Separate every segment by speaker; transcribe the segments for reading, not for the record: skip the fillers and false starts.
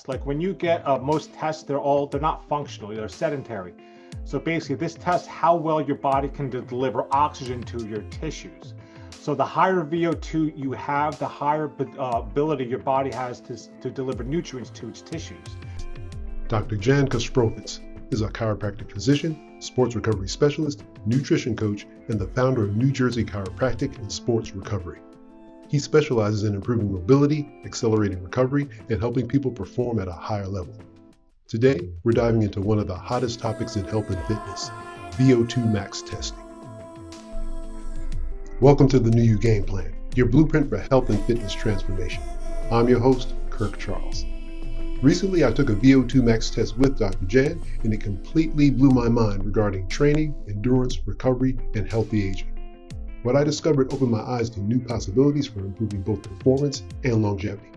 Speaker 1: Like when you get most tests, they're not functional, they're sedentary. So basically, this tests how well your body can deliver oxygen to your tissues. So the higher VO2 you have, the higher ability your body has to deliver nutrients to its tissues.
Speaker 2: Dr. Jan Kasprowicz is a chiropractic physician, sports recovery specialist, nutrition coach, and the founder of New Jersey Chiropractic and Sports Recovery. He specializes in improving mobility, accelerating recovery, and helping people perform at a higher level. Today, we're diving into one of the hottest topics in health and fitness, VO2 max testing. Welcome to the New You Game Plan, your blueprint for health and fitness transformation. I'm your host, Kirk Charles. Recently, I took a VO2 max test with Dr. Jan, and it completely blew my mind regarding training, endurance, recovery, and healthy aging. What I discovered opened my eyes to new possibilities for improving both performance and longevity.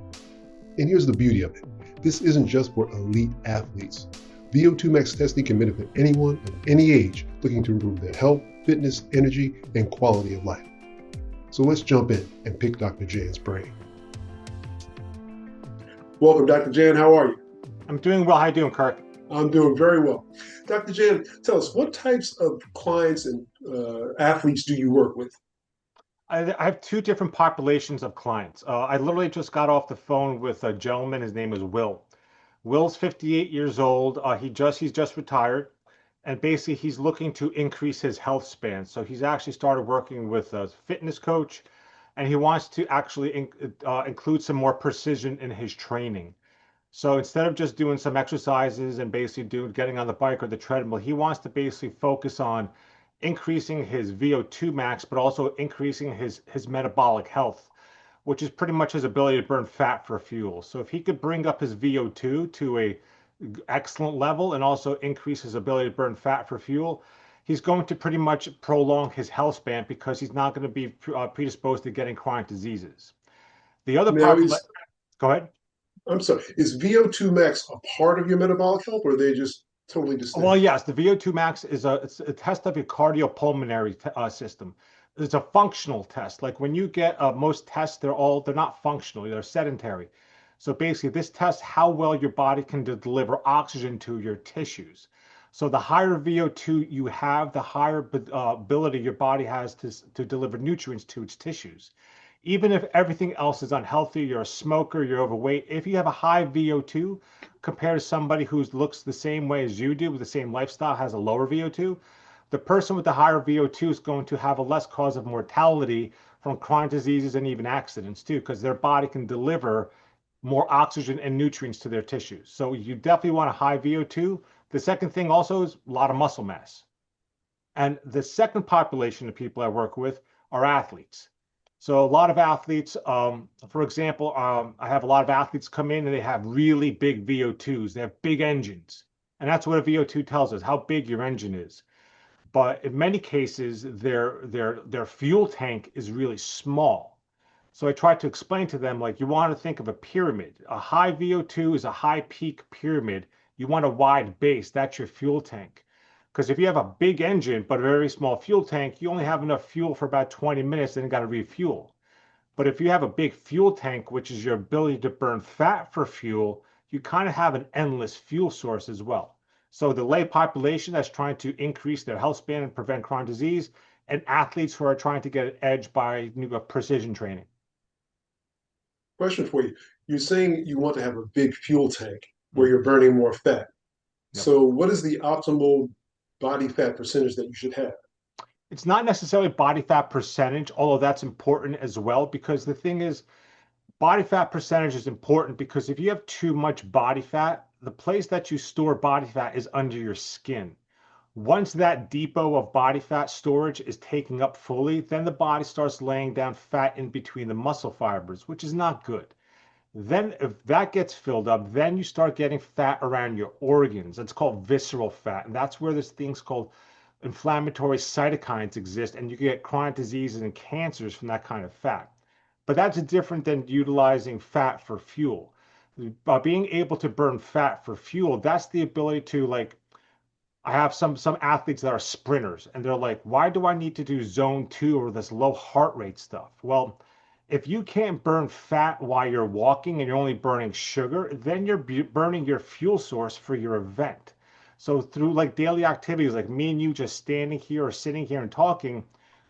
Speaker 2: And here's the beauty of it. This isn't just for elite athletes. VO2 max testing can benefit anyone of any age looking to improve their health, fitness, energy, and quality of life. So let's jump in and pick Dr. Jan's brain. Welcome, Dr. Jan. How are you?
Speaker 1: I'm doing well. How are you doing, Kirk?
Speaker 2: I'm doing very well. Dr. Jan, tell us, what types of clients and athletes do you work with?
Speaker 1: I have two different populations of clients. I literally just got off the phone with a gentleman. His name is Will. Will's 58 years old. He's just retired, and basically he's looking to increase his health span. So he's actually started working with a fitness coach, and he wants to actually include some more precision in his training. So instead of just doing some exercises and basically getting on the bike or the treadmill, he wants to basically focus on increasing his VO2 max, but also increasing his metabolic health, which is pretty much his ability to burn fat for fuel. So if he could bring up his VO2 to a excellent level and also increase his ability to burn fat for fuel, he's going to pretty much prolong his health span because he's not going to be predisposed to getting chronic diseases. The other
Speaker 2: Now,
Speaker 1: part, go ahead.
Speaker 2: I'm sorry, is VO2 max a part of your metabolic health, or are they just totally distinct?
Speaker 1: Well, yes, the VO2 max is it's a test of your cardiopulmonary system. It's a functional test. Like when you get most tests, they're not functional, they're sedentary. So basically, this tests how well your body can deliver oxygen to your tissues. So the higher VO2 you have, the higher ability your body has to deliver nutrients to its tissues. Even if everything else is unhealthy, you're a smoker, you're overweight, if you have a high VO2 compared to somebody who looks the same way as you do with the same lifestyle, has a lower VO2, the person with the higher VO2 is going to have a less cause of mortality from chronic diseases and even accidents too, because their body can deliver more oxygen and nutrients to their tissues. So you definitely want a high VO2. The second thing also is a lot of muscle mass. And the second population of people I work with are athletes. So a lot of athletes, for example, I have a lot of athletes come in and they have really big VO2s. They have big engines. And that's what a VO2 tells us, how big your engine is. But in many cases, their fuel tank is really small. So I try to explain to them, like, you want to think of a pyramid. A high VO2 is a high peak pyramid. You want a wide base. That's your fuel tank. Because if you have a big engine but a very small fuel tank, you only have enough fuel for about 20 minutes, then you got to refuel. But if you have a big fuel tank, which is your ability to burn fat for fuel, you kind of have an endless fuel source as well. So the lay population that's trying to increase their health span and prevent chronic disease, and athletes who are trying to get an edge by precision training.
Speaker 2: Question for you. You're saying you want to have a big fuel tank where you're burning more fat.
Speaker 1: Yep.
Speaker 2: So what is the optimal body fat percentage that you should have?
Speaker 1: It's not necessarily body fat percentage, although that's important as well, because the thing is, body fat percentage is important because if you have too much body fat, the place that you store body fat is under your skin. Once that depot of body fat storage is taken up fully, then the body starts laying down fat in between the muscle fibers, which is not good. Then if that gets filled up, then you start getting fat around your organs. It's called visceral fat. And that's where there's things called inflammatory cytokines exist, and you get chronic diseases and cancers from that kind of fat. But that's different than utilizing fat for fuel. By being able to burn fat for fuel, that's the ability to, like, I have some athletes that are sprinters, and they're like, why do I need to do zone 2 or this low heart rate stuff? Well, if you can't burn fat while you're walking and you're only burning sugar, then you're burning your fuel source for your event. So through like daily activities, like me and you just standing here or sitting here and talking,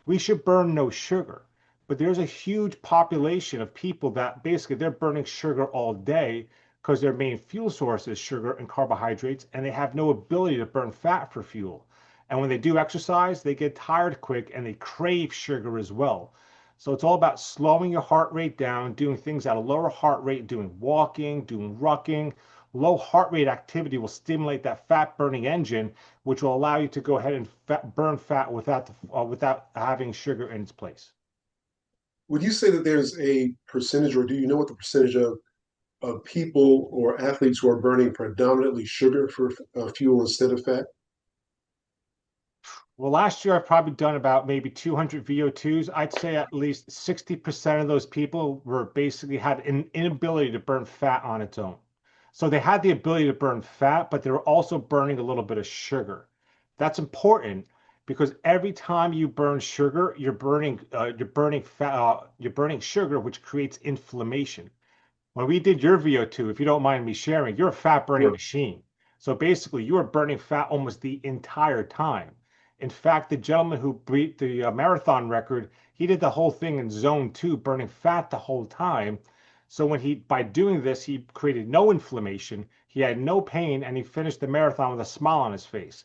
Speaker 1: we should burn no sugar. But there's a huge population of people that basically they're burning sugar all day because their main fuel source is sugar and carbohydrates, and they have no ability to burn fat for fuel. And when they do exercise, they get tired quick and they crave sugar as well. So it's all about slowing your heart rate down, doing things at a lower heart rate, doing walking, doing rucking. Low heart rate activity will stimulate that fat burning engine, which will allow you to go ahead and burn fat without having sugar in its place.
Speaker 2: Would you say that there's a percentage, or do you know what the percentage of people or athletes who are burning predominantly sugar for fuel instead of fat?
Speaker 1: Well, last year I've probably done about maybe 200 VO2s. I'd say at least 60% of those people were basically had an inability to burn fat on its own. So they had the ability to burn fat, but they were also burning a little bit of sugar. That's important because every time you burn sugar, you're burning fat, you're burning sugar, which creates inflammation. When we did your VO2, if you don't mind me sharing, you're a fat burning
Speaker 2: Sure.
Speaker 1: machine. So basically, you are burning fat almost the entire time. In fact, the gentleman who beat the marathon record, he did the whole thing in zone two, burning fat the whole time. So by doing this, he created no inflammation, he had no pain, and he finished the marathon with a smile on his face.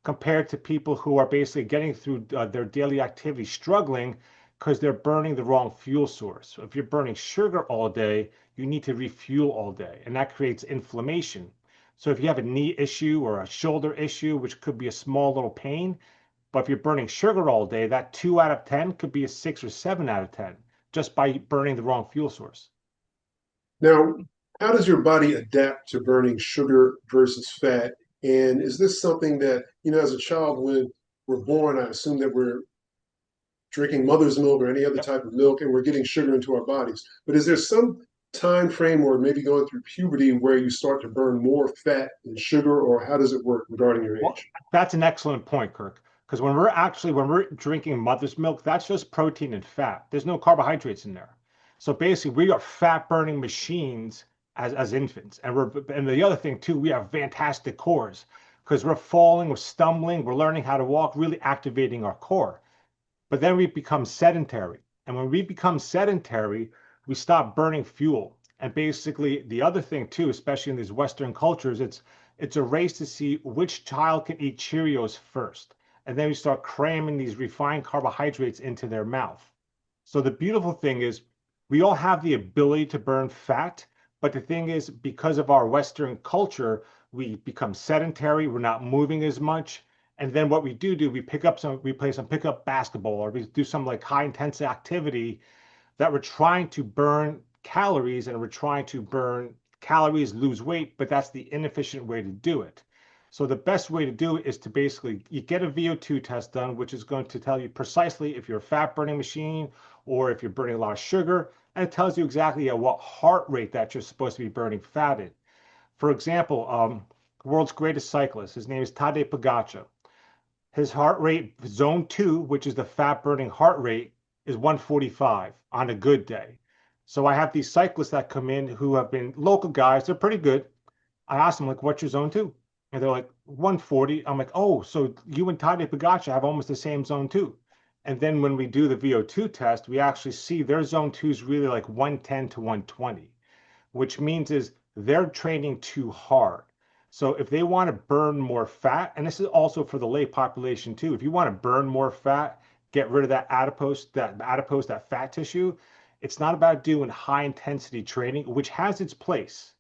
Speaker 1: Compared to people who are basically getting through their daily activity struggling because they're burning the wrong fuel source. So if you're burning sugar all day, you need to refuel all day, and that creates inflammation. So if you have a knee issue or a shoulder issue, which could be a small little pain, but if you're burning sugar all day, that 2 out of 10 could be a 6 or 7 out of 10 just by burning the wrong fuel source.
Speaker 2: Now, how does your body adapt to burning sugar versus fat? And is this something that, as a child, when we're born, I assume that we're drinking mother's milk or any other
Speaker 1: Yep.
Speaker 2: type of milk and we're getting sugar into our bodies. But is there some time frame or maybe going through puberty where you start to burn more fat than sugar, or how does it work regarding your
Speaker 1: Well,
Speaker 2: age?
Speaker 1: that's an excellent point, Kirk. Because when we're drinking mother's milk, that's just protein and fat. There's no carbohydrates in there. So basically, we are fat burning machines as infants. And the other thing too, we have fantastic cores because we're falling, we're stumbling, we're learning how to walk, really activating our core. But then we become sedentary. And when we become sedentary, we stop burning fuel. And basically, the other thing too, especially in these Western cultures, it's a race to see which child can eat Cheerios first. And then we start cramming these refined carbohydrates into their mouth. So the beautiful thing is we all have the ability to burn fat, but the thing is, because of our Western culture, we become sedentary, we're not moving as much. And then what we do, we play some pickup basketball, or we do some like high intensity activity that we're trying to burn calories and we're trying to burn calories, lose weight, but that's the inefficient way to do it. So the best way to do it is to basically you get a VO2 test done, which is going to tell you precisely if you're a fat burning machine or if you're burning a lot of sugar, and it tells you exactly at what heart rate that you're supposed to be burning fat in. For example, world's greatest cyclist, his name is Tadej Pogacar. His heart rate, zone two, which is the fat burning heart rate, is 145 on a good day. So I have these cyclists that come in who have been local guys. They're pretty good. I asked them, like, what's your zone two? And they're like, 140. I'm like, oh, so you and Tadej Pogacar have almost the same zone two. And then when we do the VO2 test, we actually see their zone two is really like 110 to 120, which means is they're training too hard. So if they want to burn more fat, and this is also for the lay population too, if you want to burn more fat, get rid of that fat tissue, it's not about doing high intensity training, which has its place.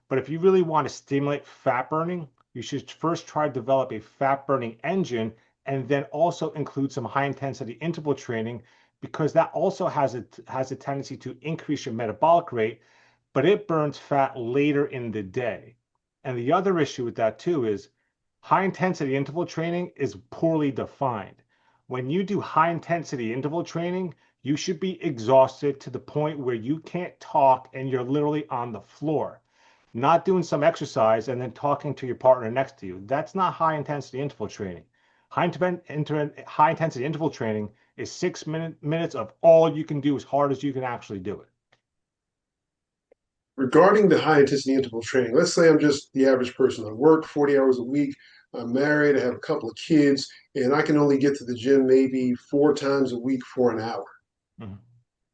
Speaker 1: But if you really want to stimulate fat burning, you should first try to develop a fat burning engine and then also include some high intensity interval training because that also has a tendency to increase your metabolic rate, but it burns fat later in the day. And the other issue with that too is high intensity interval training is poorly defined. When you do high intensity interval training, you should be exhausted to the point where you can't talk and you're literally on the floor, not doing some exercise and then talking to your partner next to you. That's not high intensity interval training. High intensity interval training is 6 minutes of all you can do as hard as you can actually do it.
Speaker 2: Regarding the high intensity interval training, let's say I'm just the average person. I work 40 hours a week. I'm married. I have a couple of kids, and I can only get to the gym maybe 4 times a week for an hour.
Speaker 1: Mhm.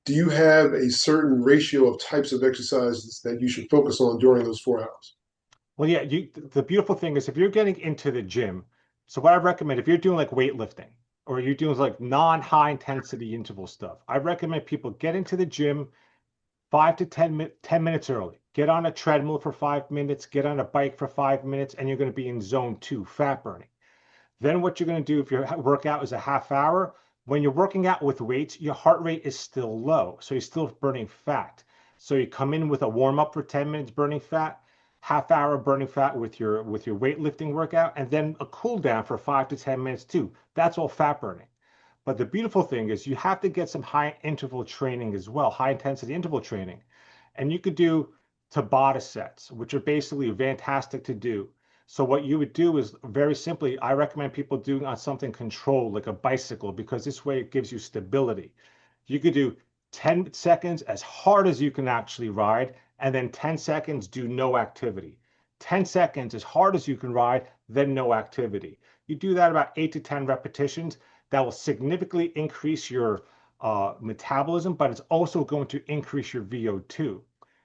Speaker 2: Do you have a certain ratio of types of exercises that you should focus on during those 4 hours?
Speaker 1: Well, yeah, the beautiful thing is if you're getting into the gym, so what I recommend if you're doing like weightlifting or you're doing like non-high intensity interval stuff, I recommend people get into the gym 10 minutes early. Get on a treadmill for 5 minutes, get on a bike for 5 minutes, and you're going to be in zone two, fat burning. Then what you're going to do if your workout is a half hour, when you're working out with weights, your heart rate is still low. So you're still burning fat. So you come in with a warm up for 10 minutes burning fat, half hour burning fat with your weightlifting workout, and then a cool down for 5 to 10 minutes too. That's all fat burning. But the beautiful thing is you have to get some high interval training as well, high intensity interval training. And you could do Tabata sets, which are basically fantastic to do. So what you would do is very simply, I recommend people doing on something controlled, like a bicycle, because this way it gives you stability. You could do 10 seconds as hard as you can actually ride, and then 10 seconds do no activity. 10 seconds as hard as you can ride, then no activity. You do that about 8 to 10 repetitions. That will significantly increase your metabolism, but it's also going to increase your VO2.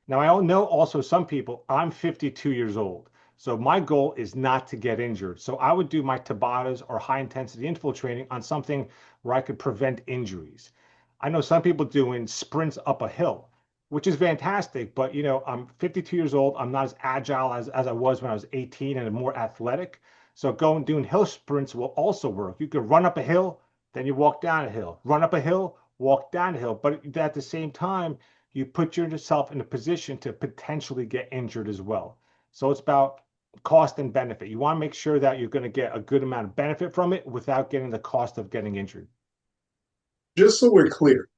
Speaker 1: Now, I know also some people, I'm 52 years old. So my goal is not to get injured. So I would do my Tabatas or high intensity interval training on something where I could prevent injuries. I know some people doing sprints up a hill, which is fantastic, but I'm 52 years old. I'm not as agile as I was when I was 18 and more athletic. So going doing hill sprints will also work. You could run up a hill, then you walk down a hill, run up a hill, walk down a hill. But at the same time, you put yourself in a position to potentially get injured as well. So it's about cost and benefit. You want to make sure that you're going to get a good amount of benefit from it without getting the cost of getting injured.
Speaker 2: Just so we're clear,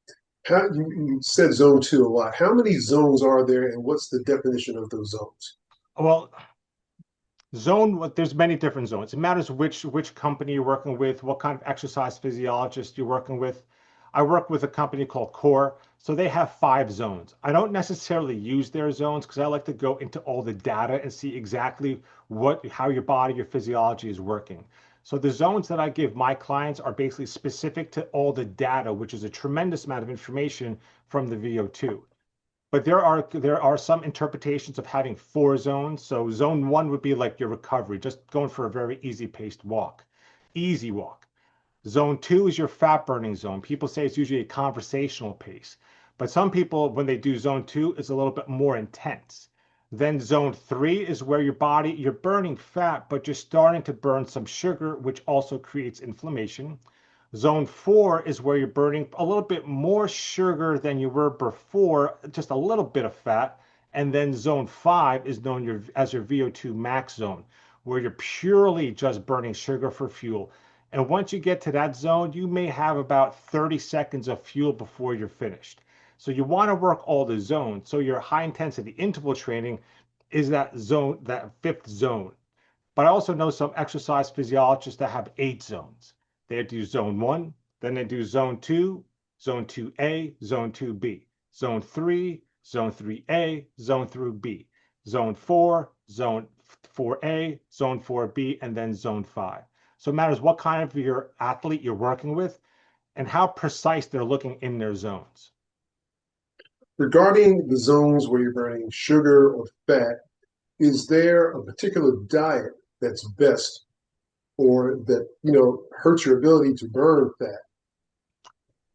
Speaker 2: you said zone two a lot. How many zones are there, and what's the definition of those zones?
Speaker 1: Well, there's many different zones. It matters which company you're working with, what kind of exercise physiologist you're working with. I work with a company called Core, so they have 5 zones. I don't necessarily use their zones because I like to go into all the data and see exactly how your body, your physiology is working. So the zones that I give my clients are basically specific to all the data, which is a tremendous amount of information from the VO2. But there are some interpretations of having 4 zones. So zone one would be like your recovery, just going for a very easy paced walk, easy walk. Zone two is your fat burning zone. People say it's usually a conversational pace, but some people, when they do zone two, it's a little bit more intense. Then zone three is where you're burning fat, but you're starting to burn some sugar, which also creates inflammation. Zone four is where you're burning a little bit more sugar than you were before, just a little bit of fat. And then zone five is known as your VO2 max zone, where you're purely just burning sugar for fuel. And once you get to that zone, you may have about 30 seconds of fuel before you're finished. So you want to work all the zones. So your high intensity interval training is that zone, that 5th zone. But I also know some exercise physiologists that have 8 zones. They do zone one, then they do zone two, zone 2A, zone 2B, zone three, zone 3A, zone 3B, zone four, zone 4A, zone 4B, and then zone five. So it matters what kind of your athlete you're working with and how precise they're looking in their zones.
Speaker 2: Regarding the zones where you're burning sugar or fat, is there a particular diet that's best or that hurts your ability to burn fat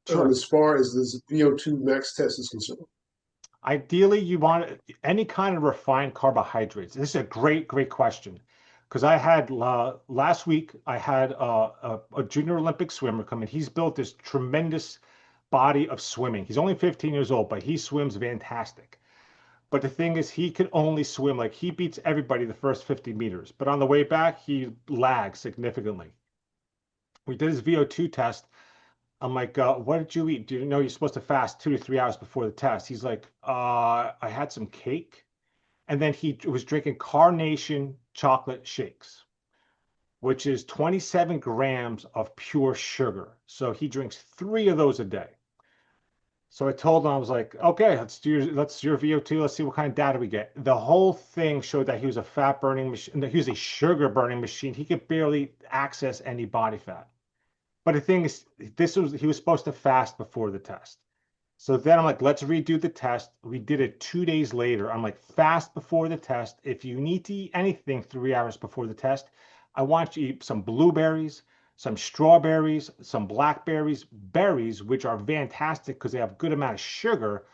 Speaker 1: Sure.
Speaker 2: as far as this VO2 max test is concerned?
Speaker 1: Ideally, you want any kind of refined carbohydrates. This is a great, great question because I had last week, I had a junior Olympic swimmer come in. He's built this tremendous body of swimming. He's only 15 years old, but he swims fantastic. But the thing is, he could only swim like he beats everybody the first 50 meters. But on the way back, he lags significantly. We did his VO2 test. I'm like, what did you eat? Do you know you're supposed to fast 2 to 3 hours before the test? He's like, I had some cake. And then he was drinking Carnation chocolate shakes. which is 27 grams of pure sugar. So he drinks 3 of those a day. So I told him, I was like, okay, let's do your VO2. Let's see what kind of data we get. The whole thing showed that he was a fat burning machine. He was a sugar burning machine. He could barely access any body fat. But the thing is, he was supposed to fast before the test. So then I'm like, let's redo the test. We did it 2 days later. I'm like, fast before the test. If you need to eat anything 3 hours before the test, I want you to eat some blueberries, some strawberries, some blackberries, berries, which are fantastic because they have a good amount of sugar,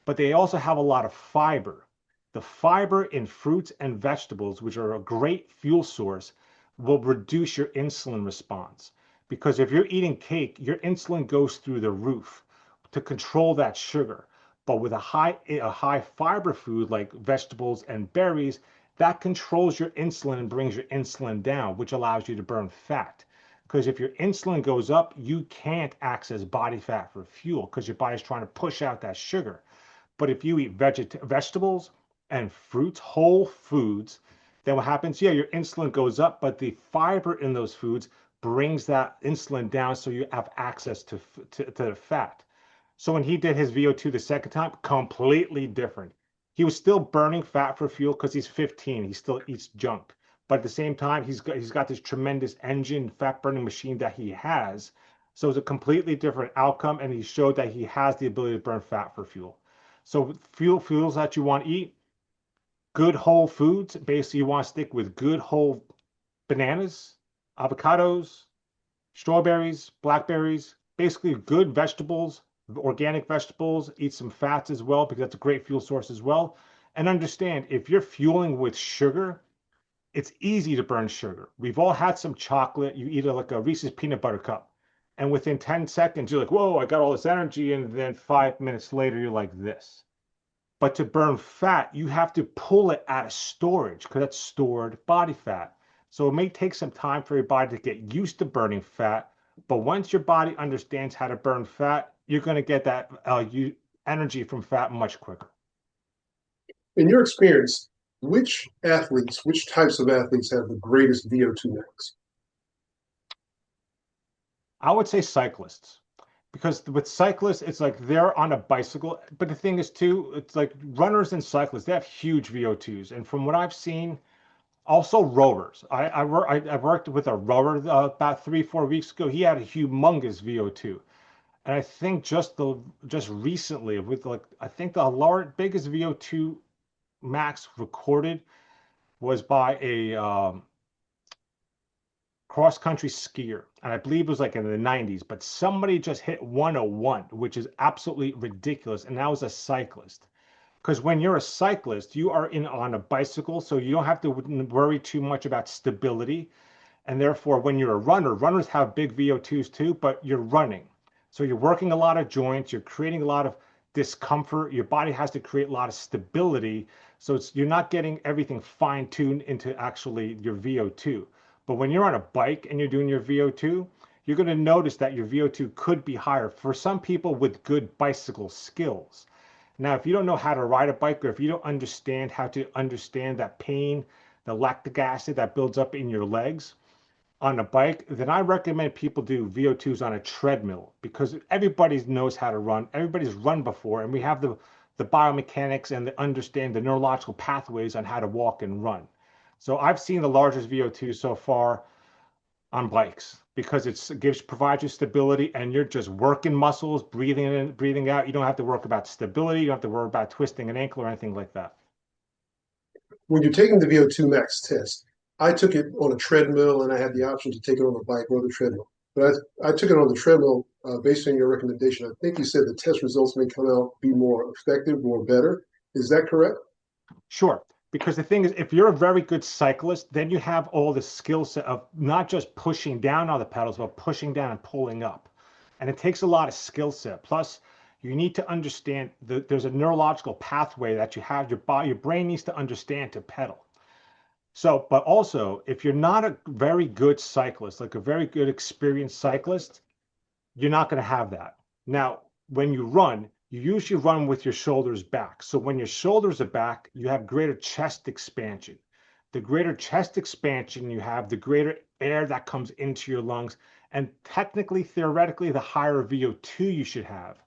Speaker 1: but they also have a lot of fiber. The fiber in fruits and vegetables, which are a great fuel source, will reduce your insulin response. Because if you're eating cake, your insulin goes through the roof to control that sugar. But with a high fiber food like vegetables and berries, that controls your insulin and brings your insulin down, which allows you to burn fat. Because if your insulin goes up, you can't access body fat for fuel because your body's trying to push out that sugar. But if you eat vegetables and fruits, whole foods, then what happens? Yeah, your insulin goes up, but the fiber in those foods brings that insulin down so you have access to the fat. So when he did his VO2 the second time, completely different. He was still burning fat for fuel because he's 15. He still eats junk. But at the same time, he's got this tremendous engine fat burning machine that he has. So it's a completely different outcome. And he showed that he has the ability to burn fat for fuel. So fuels that you want to eat, good whole foods. Basically, you want to stick with good whole bananas, avocados, strawberries, blackberries, basically good vegetables, organic vegetables. Eat some fats as well because that's a great fuel source as well. And understand, if you're fueling with sugar, it's easy to burn sugar. We've all had some chocolate. You eat like a Reese's peanut butter cup, and within 10 seconds, you're like, whoa, I got all this energy. And then 5 minutes later, you're like this. But to burn fat, you have to pull it out of storage because that's stored body fat. So it may take some time for your body to get used to burning fat. But once your body understands how to burn fat, you're going to get that energy from fat much quicker.
Speaker 2: In your experience, which types of athletes have the greatest VO2 max?
Speaker 1: I would say cyclists, because with cyclists, it's like they're on a bicycle. But the thing is, too, it's like runners and cyclists, they have huge VO2s. And from what I've seen, also rowers. I worked with a rower about 3-4 weeks ago. He had a humongous VO2. And I think just recently, with like, I think the biggest VO2 max recorded was by a cross country skier. And I believe it was like in the 90s, but somebody just hit 101, which is absolutely ridiculous. And that was a cyclist. Because when you're a cyclist, you are on a bicycle, so you don't have to worry too much about stability. And therefore, when you're a runner, runners have big VO2s too, but you're running. So you're working a lot of joints, you're creating a lot of discomfort. Your body has to create a lot of stability. So you're not getting everything fine-tuned into actually your VO2. But when you're on a bike and you're doing your VO2, you're going to notice that your VO2 could be higher for some people with good bicycle skills. Now, if you don't know how to ride a bike, or if you don't understand how to understand that pain, the lactic acid that builds up in your legs on a bike, then I recommend people do VO2s on a treadmill, because everybody knows how to run. Everybody's run before, and we have the biomechanics and understand the neurological pathways on how to walk and run. So I've seen the largest VO2 so far on bikes because provides you stability, and you're just working muscles, breathing in, breathing out. You don't have to worry about stability. You don't have to worry about twisting an ankle or anything like that.
Speaker 2: When you're taking the VO2 max test, I took it on a treadmill, and I had the option to take it on a bike or the treadmill. But I took it on the treadmill based on your recommendation. I think you said the test results may come out be more effective or better. Is that correct?
Speaker 1: Sure. Because the thing is, if you're a very good cyclist, then you have all the skill set of not just pushing down on the pedals, but pushing down and pulling up. And it takes a lot of skill set. Plus, you need to understand that there's a neurological pathway that you have. Your brain needs to understand to pedal. So, but also, if you're not a very good cyclist, like a very good experienced cyclist, you're not going to have that. Now, when you run, you usually run with your shoulders back. So when your shoulders are back, you have greater chest expansion. the greater chest expansion you have, the greater air that comes into your lungs, and technically, theoretically, the higher VO2 you should have.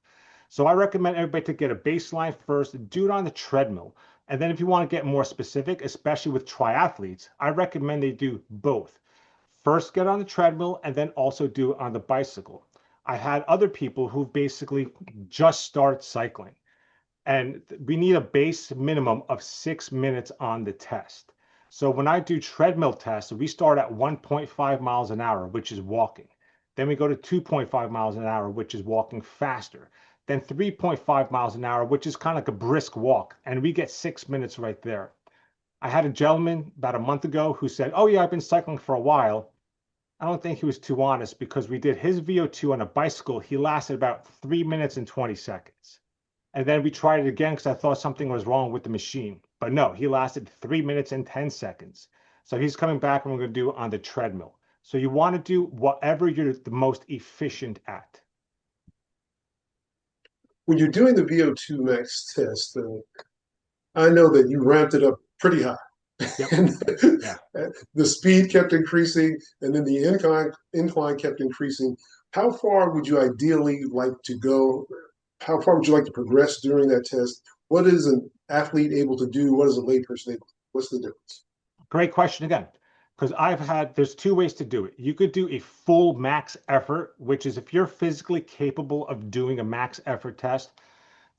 Speaker 1: So I recommend everybody to get a baseline first, do it on the treadmill. And then if you want to get more specific, especially with triathletes, I recommend they do both. First get on the treadmill and then also do it on the bicycle. I had other people who basically just started cycling, and we need a base minimum of 6 minutes on the test. So when I do treadmill tests, we start at 1.5 miles an hour, which is walking. Then we go to 2.5 miles an hour, which is walking faster. Then 3.5 miles an hour, which is kind of like a brisk walk. And we get 6 minutes right there. I had a gentleman about a month ago who said, "Oh, yeah, I've been cycling for a while." I don't think he was too honest, because we did his VO2 on a bicycle. He lasted about 3 minutes and 20 seconds. And then we tried it again because I thought something was wrong with the machine. But no, he lasted 3 minutes and 10 seconds. So he's coming back and we're going to do it on the treadmill. So you want to do whatever you're the most efficient at.
Speaker 2: When you're doing the VO2 max test, I know that you ramped it up pretty high.
Speaker 1: Yep.
Speaker 2: And
Speaker 1: Yeah.
Speaker 2: the speed kept increasing, and then the incline kept increasing. How far would you ideally like to go? How far would you like to progress during that test? What is an athlete able to do? What is a layperson able to do? What's the difference?
Speaker 1: Great question again. Because there's two ways to do it. You could do a full max effort, which is if you're physically capable of doing a max effort test,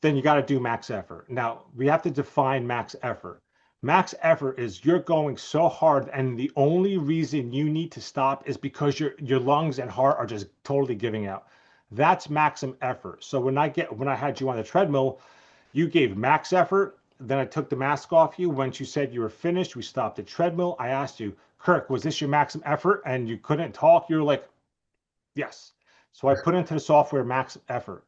Speaker 1: then you got to do max effort. Now, we have to define max effort. Max effort is you're going so hard, and the only reason you need to stop is because your lungs and heart are just totally giving out. That's maximum effort. So when I had you on the treadmill, you gave max effort. Then I took the mask off you. Once you said you were finished, we stopped the treadmill. I asked you, "Kirk, was this your maximum effort?" And you couldn't talk. You were like, "Yes." So I put into the software max effort.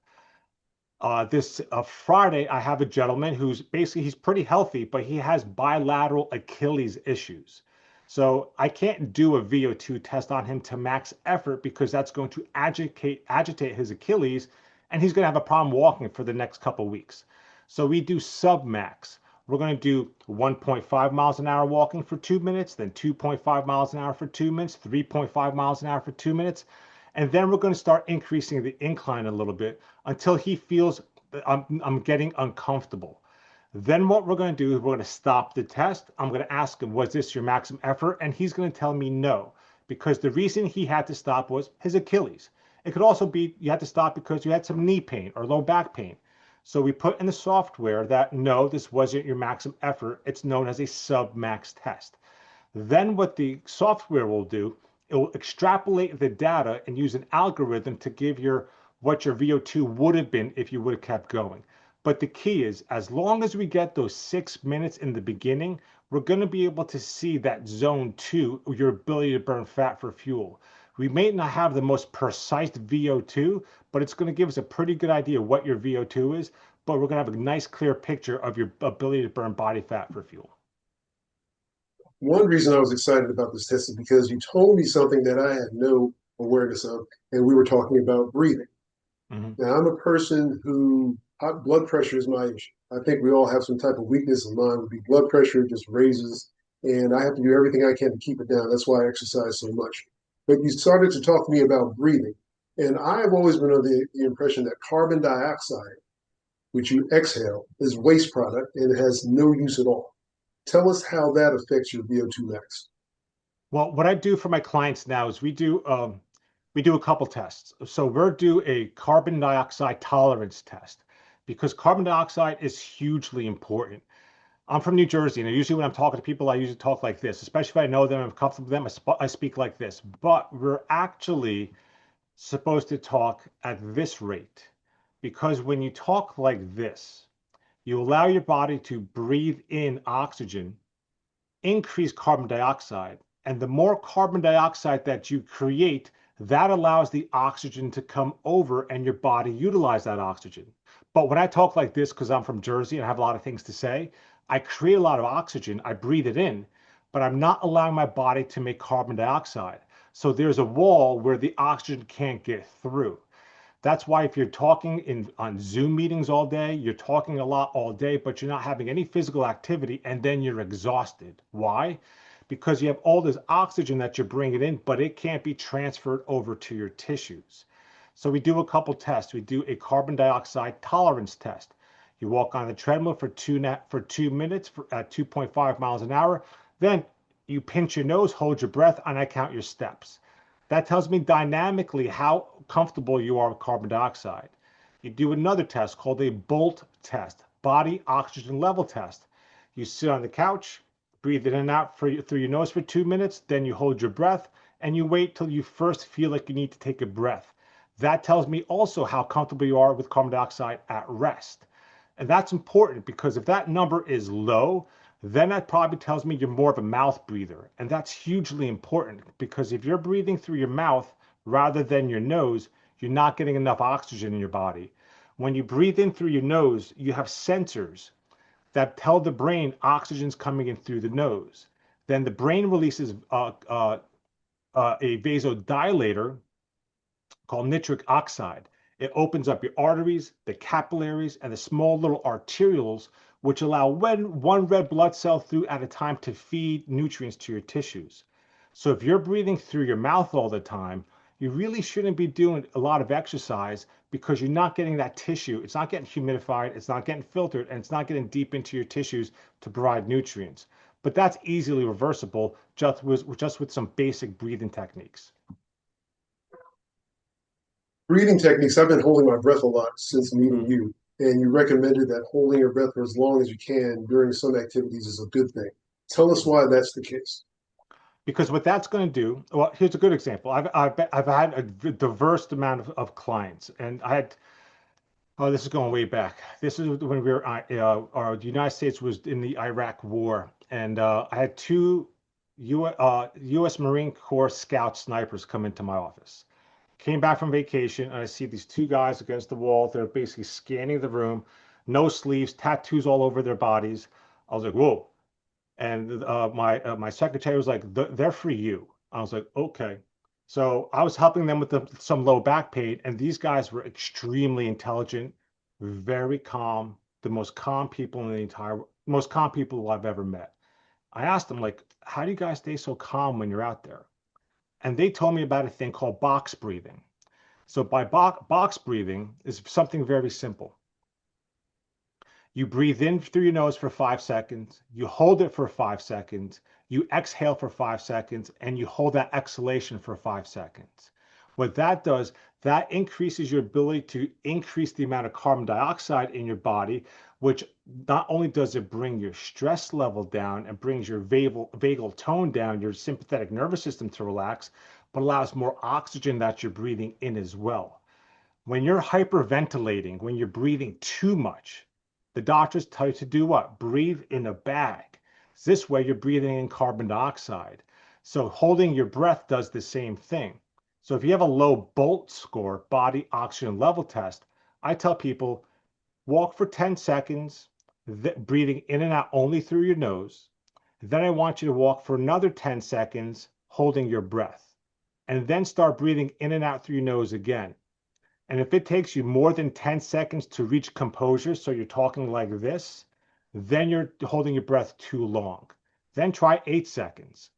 Speaker 1: This Friday, I have a gentleman who's basically, he's pretty healthy, but he has bilateral Achilles issues. So I can't do a VO2 test on him to max effort, because that's going to agitate his Achilles, and he's going to have a problem walking for the next couple of weeks. So we do sub max. We're going to do 1.5 miles an hour walking for 2 minutes, then 2.5 miles an hour for 2 minutes, 3.5 miles an hour for 2 minutes. And then we're going to start increasing the incline a little bit until he feels I'm getting uncomfortable. Then what we're going to do is we're going to stop the test. I'm going to ask him, "Was this your maximum effort?" And he's going to tell me no, because the reason he had to stop was his Achilles. It could also be you had to stop because you had some knee pain or low back pain. So we put in the software that no, this wasn't your maximum effort. It's known as a sub-max test. Then what the software will do, it will extrapolate the data and use an algorithm to give what your VO2 would have been if you would have kept going. But the key is, as long as we get those 6 minutes in the beginning, we're going to be able to see that zone 2, your ability to burn fat for fuel. We may not have the most precise VO2, but it's going to give us a pretty good idea what your VO2 is, but we're going to have a nice clear picture of your ability to burn body fat for fuel.
Speaker 2: One reason I was excited about this test is because you told me something that I had no awareness of, and we were talking about breathing.
Speaker 1: Mm-hmm.
Speaker 2: Now, I'm a person who high blood pressure is my issue. I think we all have some type of weakness. Of mine would be blood pressure just raises, and I have to do everything I can to keep it down. That's why I exercise so much. But you started to talk to me about breathing, and I've always been under the impression that carbon dioxide, which you exhale, is waste product and it has no use at all. Tell us how that affects your VO2 max.
Speaker 1: Well, what I do for my clients now is we do a couple tests. So we'll do a carbon dioxide tolerance test, because carbon dioxide is hugely important. I'm from New Jersey, and usually when I'm talking to people, I usually talk like this, especially if I know them, I'm comfortable with them, I speak like this. But we're actually supposed to talk at this rate, because when you talk like this, you allow your body to breathe in oxygen, increase carbon dioxide, and the more carbon dioxide that you create, that allows the oxygen to come over and your body utilize that oxygen. But when I talk like this, because I'm from Jersey and I have a lot of things to say, I create a lot of oxygen, I breathe it in, but I'm not allowing my body to make carbon dioxide. So there's a wall where the oxygen can't get through. That's why if you're talking on Zoom meetings all day, you're talking a lot all day, but you're not having any physical activity, and then you're exhausted. Why? because you have all this oxygen that you're bringing in, but it can't be transferred over to your tissues. So we do a couple tests. We do a carbon dioxide tolerance test. You walk on the treadmill for 2 minutes at 2.5 miles an hour. Then you pinch your nose, hold your breath, and I count your steps. That tells me dynamically how comfortable you are with carbon dioxide. You do another test called a BOLT test, body oxygen level test. You sit on the couch, breathe in and out through your nose for 2 minutes, then you hold your breath, and you wait till you first feel like you need to take a breath. That tells me also how comfortable you are with carbon dioxide at rest. And that's important because if that number is low, then that probably tells me you're more of a mouth breather. And that's hugely important because if you're breathing through your mouth rather than your nose, you're not getting enough oxygen in your body. When you breathe in through your nose, you have sensors that tell the brain oxygen's coming in through the nose. Then the brain releases a vasodilator called nitric oxide. It opens up your arteries, the capillaries, and the small little arterioles, which allow one red blood cell through at a time to feed nutrients to your tissues. So if you're breathing through your mouth all the time, you really shouldn't be doing a lot of exercise because you're not getting that tissue. It's not getting humidified, it's not getting filtered, and it's not getting deep into your tissues to provide nutrients. But that's easily reversible just with some basic breathing techniques.
Speaker 2: Breathing techniques, I've been holding my breath a lot since meeting you, and you recommended that holding your breath for as long as you can during some activities is a good thing. Tell us why that's the case.
Speaker 1: Because what that's going to do, well, here's a good example. I've had a diverse amount of clients, and I had, oh, this is going way back. This is when we were, the United States was in the Iraq War, and I had two U.S. Marine Corps Scout snipers come into my office. Came back from vacation, and I see these two guys against the wall. They're basically scanning the room, no sleeves, tattoos all over their bodies. I was like, whoa. And my secretary was like, they're for you. I was like, okay. So I was helping them with some low back pain, and these guys were extremely intelligent, very calm, the most calm people in the most calm people I've ever met. I asked them, like, how do you guys stay so calm when you're out there? And they told me about a thing called box breathing. So by box breathing is something very simple. You breathe in through your nose for 5 seconds, you hold it for 5 seconds, you exhale for 5 seconds, and you hold that exhalation for 5 seconds. What that does, that increases your ability to increase the amount of carbon dioxide in your body, which not only does it bring your stress level down and brings your vagal tone down, your sympathetic nervous system to relax, but allows more oxygen that you're breathing in as well. When you're hyperventilating, when you're breathing too much, the doctors tell you to do what? Breathe in a bag. This way you're breathing in carbon dioxide. So holding your breath does the same thing. So if you have a low BOLT score, body oxygen level test, I tell people walk for 10 seconds, breathing in and out only through your nose. Then I want you to walk for another 10 seconds, holding your breath, and then start breathing in and out through your nose again. And if it takes you more than 10 seconds to reach composure, so you're talking like this, then you're holding your breath too long. Then try 8 seconds.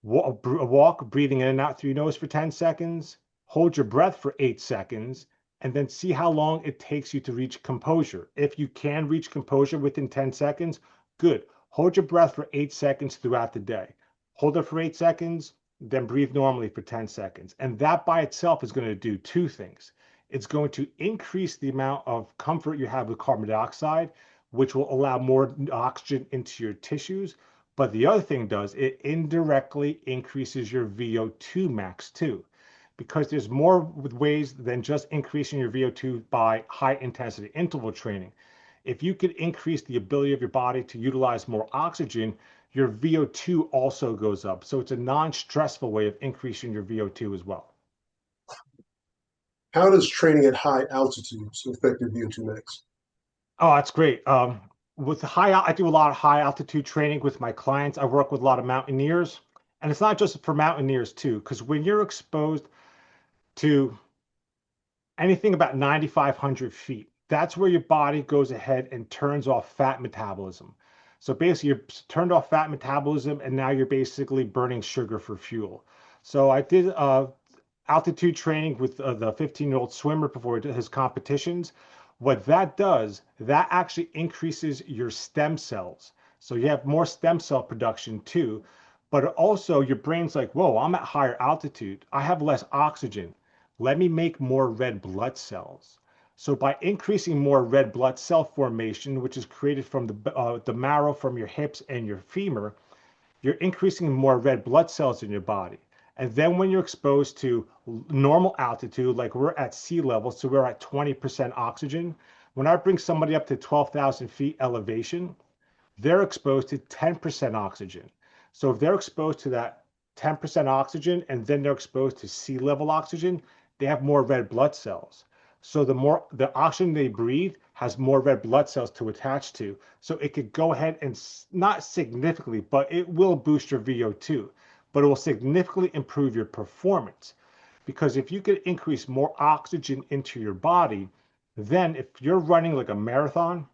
Speaker 1: Walk, breathing in and out through your nose for 10 seconds, hold your breath for 8 seconds, and then see how long it takes you to reach composure. If you can reach composure within 10 seconds, good. Hold your breath for 8 seconds throughout the day. Hold it for 8 seconds, then breathe normally for 10 seconds. And that by itself is going to do two things. It's going to increase the amount of comfort you have with carbon dioxide, which will allow more oxygen into your tissues. But the other thing it indirectly increases your VO2 max too, because there's more ways than just increasing your VO2 by high intensity interval training. If you could increase the ability of your body to utilize more oxygen, your VO2 also goes up. So it's a non-stressful way of increasing your VO2 as well.
Speaker 2: How does training at high altitudes affect your VO2 max?
Speaker 1: Oh, that's great. I do a lot of high altitude training with my clients. I work with a lot of mountaineers, and it's not just for mountaineers too, because when you're exposed to anything about 9,500 feet, that's where your body goes ahead and turns off fat metabolism. So basically, you're turned off fat metabolism, and now you're basically burning sugar for fuel. So I did altitude training with the 15-year-old swimmer before he did his competitions. What that does, that actually increases your stem cells. So you have more stem cell production too, but also your brain's like, whoa, I'm at higher altitude. I have less oxygen. Let me make more red blood cells. So by increasing more red blood cell formation, which is created from the marrow from your hips and your femur, you're increasing more red blood cells in your body. And then when you're exposed to normal altitude, like we're at sea level, so we're at 20% oxygen. When I bring somebody up to 12,000 feet elevation, they're exposed to 10% oxygen. So if they're exposed to that 10% oxygen and then they're exposed to sea level oxygen, they have more red blood cells. So the more the oxygen they breathe has more red blood cells to attach to. So it could go ahead and not significantly, but it will boost your VO2, but it will significantly improve your performance. Because if you could increase more oxygen into your body, then if you're running like a marathon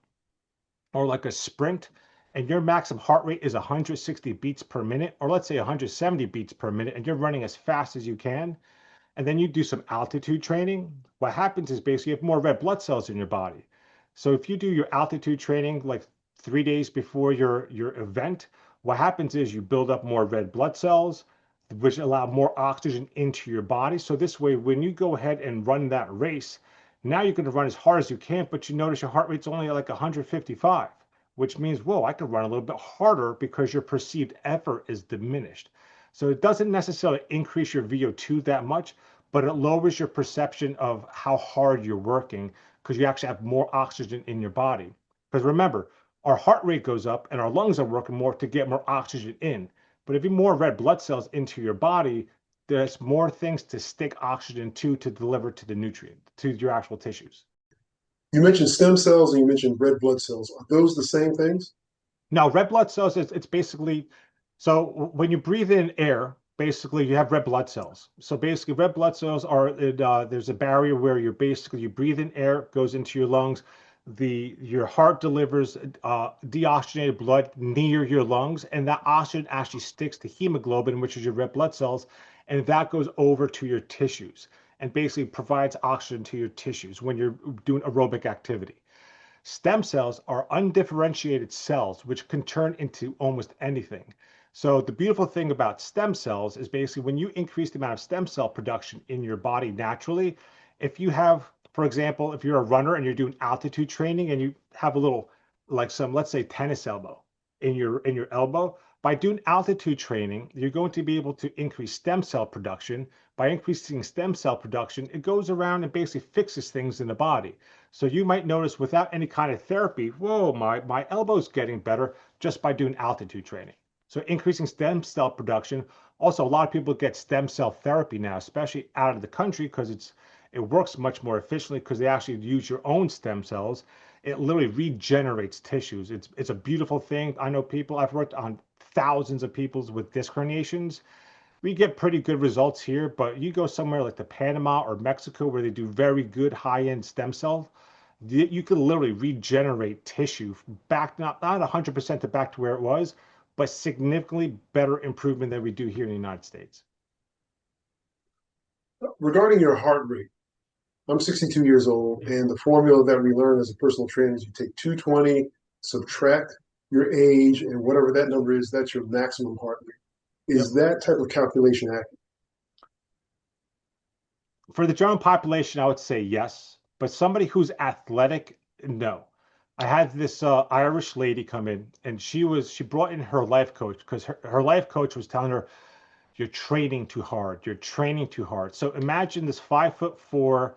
Speaker 1: or like a sprint, and your maximum heart rate is 160 beats per minute, or let's say 170 beats per minute, and you're running as fast as you can, and then you do some altitude training, what happens is basically you have more red blood cells in your body. So if you do your altitude training like 3 days before your event, what happens is you build up more red blood cells, which allow more oxygen into your body. So this way, when you go ahead and run that race, now you're going to run as hard as you can, but you notice your heart rate's only like 155, which means, whoa, I could run a little bit harder because your perceived effort is diminished. So it doesn't necessarily increase your VO2 that much, but it lowers your perception of how hard you're working because you actually have more oxygen in your body. Because remember, our heart rate goes up and our lungs are working more to get more oxygen in. But if you have more red blood cells into your body, there's more things to stick oxygen to deliver to the nutrient, to your actual tissues.
Speaker 2: You mentioned stem cells and you mentioned red blood cells. Are those the same things?
Speaker 1: Now, red blood cells, it's basically, so when you breathe in air, basically you have red blood cells. So basically red blood cells are, there's a barrier where you breathe in air, goes into your lungs. Your heart delivers deoxygenated blood near your lungs, and that oxygen actually sticks to hemoglobin, which is your red blood cells, and that goes over to your tissues and basically provides oxygen to your tissues when you're doing aerobic activity. Stem cells are undifferentiated cells which can turn into almost anything. So the beautiful thing about stem cells is basically when you increase the amount of stem cell production in your body naturally, if you have, for example, if you're a runner and you're doing altitude training and you have a little, like some, let's say tennis elbow in your elbow, by doing altitude training, you're going to be able to increase stem cell production. By increasing stem cell production, it goes around and basically fixes things in the body. So you might notice without any kind of therapy, whoa, my elbow's getting better just by doing altitude training. So increasing stem cell production. Also, a lot of people get stem cell therapy now, especially out of the country, because it works much more efficiently because they actually use your own stem cells. It literally regenerates tissues. It's a beautiful thing. I know people, I've worked on thousands of people with disc herniations. We get pretty good results here, but you go somewhere like the Panama or Mexico where they do very good high-end stem cell, you can literally regenerate tissue back, not 100% to back to where it was, but significantly better improvement than we do here in the United States.
Speaker 2: Regarding your heart rate, I'm 62 years old, and the formula that we learn as a personal trainer is you take 220, subtract your age, and whatever that number is, that's your maximum heart rate. Is that type of calculation accurate?
Speaker 1: For the general population, I would say yes, but somebody who's athletic, no. I had this Irish lady come in, and she brought in her life coach because her life coach was telling her, "You're training too hard. You're training too hard." So imagine this 5'4"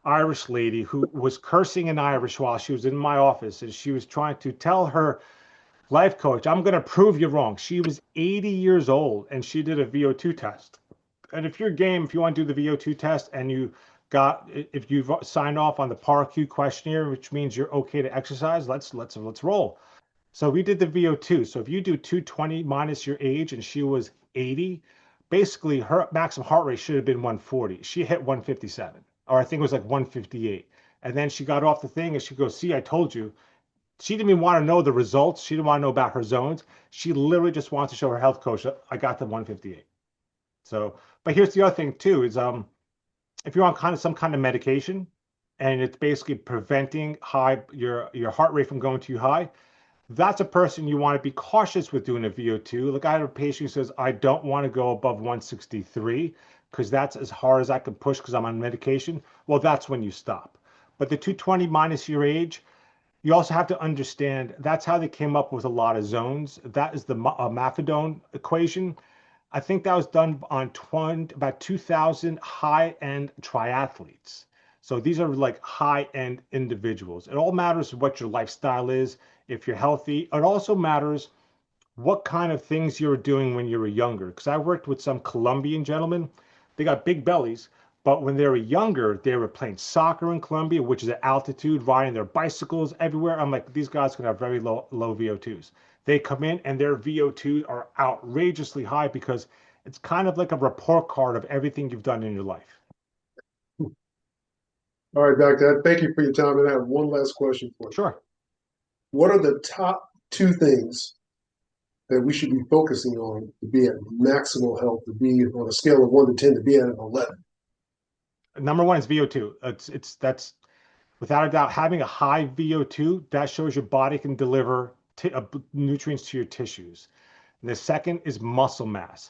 Speaker 1: Irish lady who was cursing in Irish while she was in my office, and she was trying to tell her life coach, "I'm going to prove you wrong." She was 80 years old, and she did a VO2 test. And if you're game, if you want to do the VO2 test and if you've signed off on the PAR-Q questionnaire, which means you're okay to exercise, let's roll. So we did the VO2. So if you do 220 minus your age and she was 80, basically her maximum heart rate should have been 140. She hit 157, or I think it was like 158. And then she got off the thing and she goes, "See, I told you." She didn't even want to know the results. She didn't want to know about her zones. She literally just wants to show her health coach, I got the 158. So, but here's the other thing too, is if you're on kind of some kind of medication and it's basically preventing your heart rate from going too high, that's a person you want to be cautious with doing a VO2. Like I have a patient who says, I don't want to go above 163 because that's as hard as I can push because I'm on medication. Well, that's when you stop. But the 220 minus your age, you also have to understand that's how they came up with a lot of zones. That is the methadone equation. I think that was done on about 2,000 high-end triathletes. So these are like high-end individuals. It all matters what your lifestyle is, if you're healthy. It also matters what kind of things you were doing when you were younger. Because I worked with some Colombian gentlemen. They got big bellies, but when they were younger, they were playing soccer in Colombia, which is at altitude, riding their bicycles everywhere. I'm like, these guys can have very low VO2s. They come in and their VO2s are outrageously high because it's kind of like a report card of everything you've done in your life.
Speaker 2: All right, Doctor, thank you for your time. And I have one last question for you.
Speaker 1: Sure.
Speaker 2: What are the top two things that we should be focusing on to be at maximal health, to be on a scale of 1 to 10, to be at an 11?
Speaker 1: Number one is VO2. That's without a doubt having a high VO2. That shows your body can deliver nutrients to your tissues. And the second is muscle mass.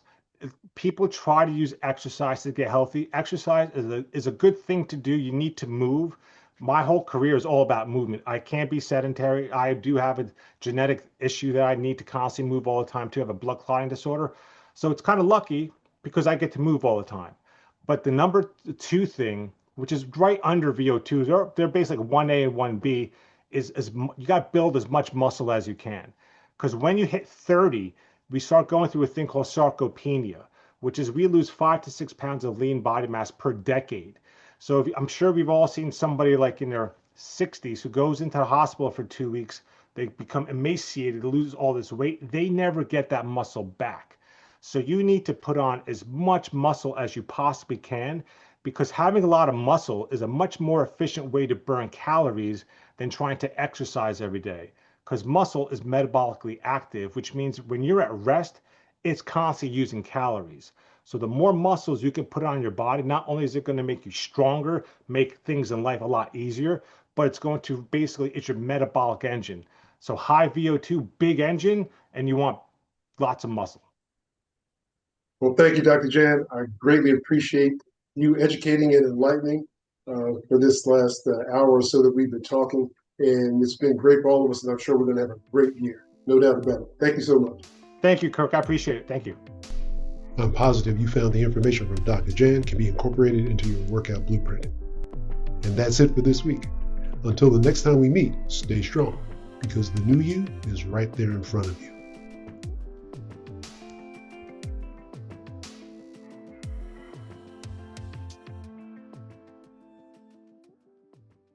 Speaker 1: People try to use exercise to get healthy. Exercise is a good thing to do. You need to move. My whole career is all about movement. I can't be sedentary. I do have a genetic issue that I need to constantly move all the time to have a blood clotting disorder. So it's kind of lucky because I get to move all the time. But the number two thing, which is right under VO2, they're basically 1A and 1B, is you got to build as much muscle as you can. Because when you hit 30, we start going through a thing called sarcopenia, which is we lose 5 to 6 pounds of lean body mass per decade. So I'm sure we've all seen somebody like in their 60s who goes into the hospital for 2 weeks. They become emaciated, lose all this weight. They never get that muscle back. So you need to put on as much muscle as you possibly can, because having a lot of muscle is a much more efficient way to burn calories than trying to exercise every day. Because muscle is metabolically active, which means when you're at rest, it's constantly using calories. So the more muscles you can put on your body, not only is it going to make you stronger, make things in life a lot easier, but it's going to basically, it's your metabolic engine. So high VO2, big engine, and you want lots of muscle.
Speaker 2: Well, thank you, Dr. Jan. I greatly appreciate you educating and enlightening for this last hour or so that we've been talking. And it's been great for all of us, and I'm sure we're going to have a great year. No doubt about it. Thank you so much.
Speaker 1: Thank you, Kirk. I appreciate it. Thank you.
Speaker 2: I'm positive you found the information from Dr. Jan can be incorporated into your workout blueprint. And that's it for this week. Until the next time we meet, stay strong, because the new you is right there in front of you.